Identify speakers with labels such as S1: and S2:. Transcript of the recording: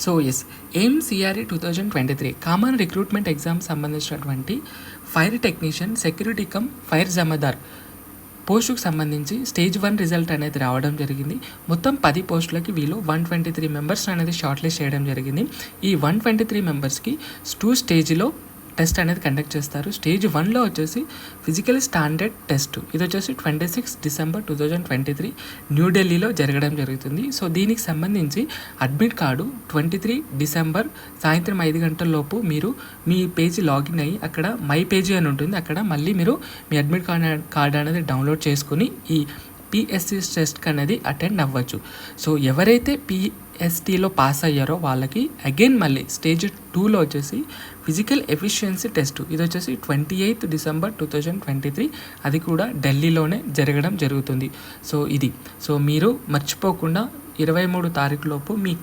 S1: So yes, AIIMS CRE 2023 common recruitment exam సంబంధించినటువంటి fire technician, security cum fire jamadar పోస్టుకు సంబంధించి stage 1 result అనేది రావడం జరిగింది. మొత్తం 10 పోస్టులకి వీళ్ళు 123 మెంబర్స్ అనేది షార్ట్ లిస్ట్ చేయడం జరిగింది. ఈ 123 మెంబర్స్కి 2 స్టేజ్లో టెస్ట్ అనేది కండక్ట్ చేస్తారు. స్టేజ్ 1లో వచ్చేసి ఫిజికల్ స్టాండర్డ్ టెస్ట్, ఇది వచ్చేసి 26 డిసెంబర్ 2023 న్యూఢిల్లీలో జరగడం జరుగుతుంది. సో దీనికి సంబంధించి అడ్మిట్ కార్డు 23 డిసెంబర్ సాయంత్రం 5 గంటల లోపు మీరు మీ పేజీ లాగిన్ అయ్యి అక్కడ మై పేజీ అని ఉంటుంది, అక్కడ మళ్ళీ మీరు మీ అడ్మిట్ కార్డ్ అనేది డౌన్లోడ్ చేసుకుని ఈ పిఎస్సి టెస్ట్కి అనేది అటెండ్ అవ్వచ్చు. సో ఎవరైతే పిఎస్టీలో పాస్ అయ్యారో వాళ్ళకి అగైన్ మళ్ళీ స్టేజ్ 2లో వచ్చేసి ఫిజికల్ ఎఫిషియన్సీ టెస్ట్, ఇది వచ్చేసి 28 డిసెంబర్ 2023, అది కూడా ఢిల్లీలోనే జరగడం జరుగుతుంది. సో ఇది, సో మీరు మర్చిపోకుండా 23 తారీఖు లోపు మీ